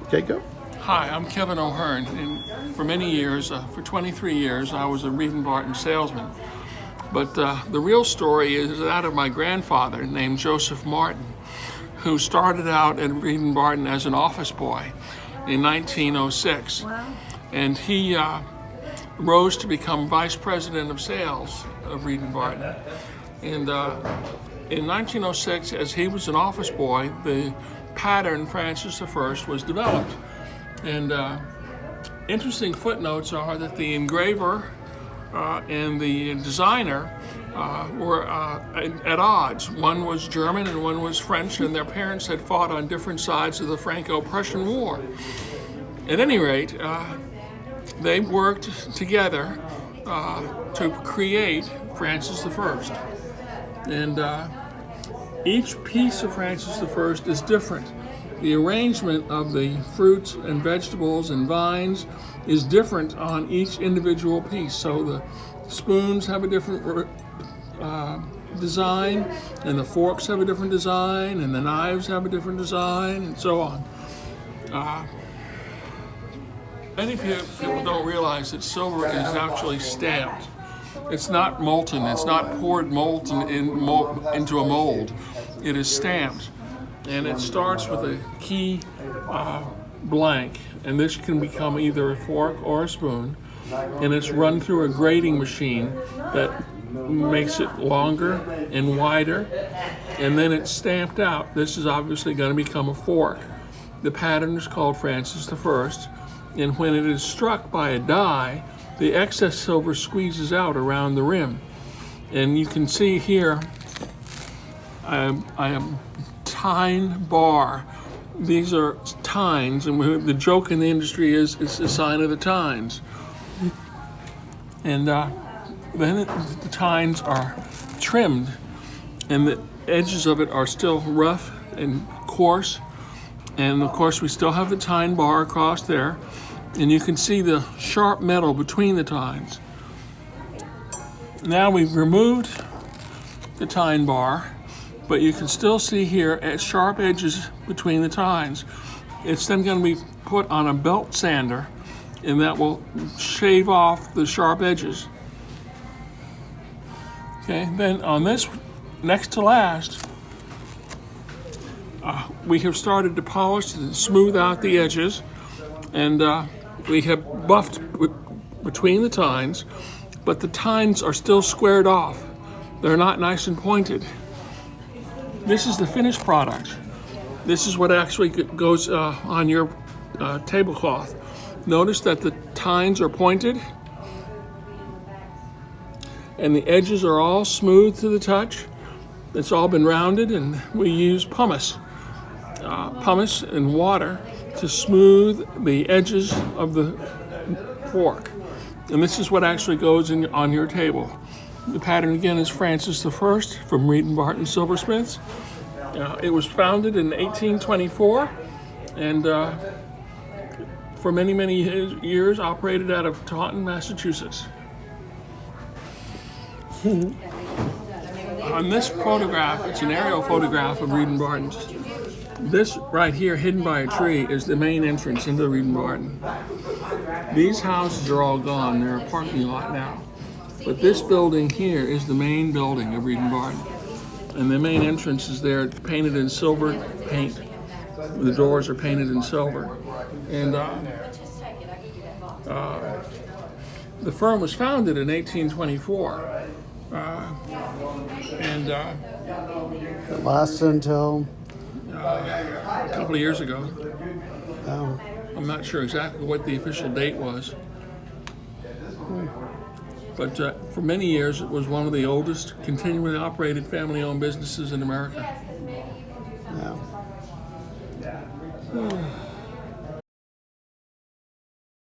Okay, go. Hi, I'm Kevin O'Hearn, and for many years, for 23 years, I was a Reed & Barton salesman. But the real story is that of my grandfather named Joseph Martin, who started out at Reed & Barton as an office boy in 1906. Wow. And he rose to become vice president of sales of Reed & Barton. And in 1906, as he was an office boy, the pattern Francis I was developed. And interesting footnotes are that the engraver and the designer were at odds. One was German and one was French, and their parents had fought on different sides of the Franco-Prussian War. At any rate, they worked together to create Francis I. And each piece of Francis I is different. The arrangement of the fruits and vegetables and vines is different on each individual piece. So the spoons have a different design, and the forks have a different design, and the knives have a different design, and so on. Many people don't realize that silver is actually stamped. It's not molten. It's not poured molten into a mold. It is stamped, and it starts with a key blank, and this can become either a fork or a spoon, and it's run through a grading machine that makes it longer and wider, and then it's stamped out. This is obviously going to become a fork. The pattern is called Francis I, and when it is struck by a die, the excess silver squeezes out around the rim. And you can see here, I am tine bar. These are tines, and the joke in the industry is it's a sign of the tines. And then the tines are trimmed, and the edges of it are still rough and coarse. And of course, we still have the tine bar across there, and you can see the sharp metal between the tines. Now we've removed the tine bar, but you can still see here at sharp edges between the tines. It's then going to be put on a belt sander, and that will shave off the sharp edges. Okay, then on this next to last, we have started to polish and smooth out the edges, and we have buffed between the tines, but the tines are still squared off. They're not nice and pointed. This is the finished product. This is what actually goes on your tablecloth. Notice that the tines are pointed, and the edges are all smooth to the touch. It's all been rounded, and we use pumice and water to smooth the edges of the fork. And this is what actually goes on your table. The pattern again is Francis I from Reed & Barton Silversmiths. It was founded in 1824, and for many, many years operated out of Taunton, Massachusetts. On this photograph, it's an aerial photograph of Reed & Barton. This right here, hidden by a tree, is the main entrance into Reed & Barton. These houses are all gone. They're a parking lot now. But this building here is the main building of Reed & Barton. And the main entrance is there, painted in silver paint. The doors are painted in silver. And the firm was founded in 1824. It lasted until? A couple of years ago. Oh. I'm not sure exactly what the official date was. But for many years, it was one of the oldest continually operated family-owned businesses in America. Yeah.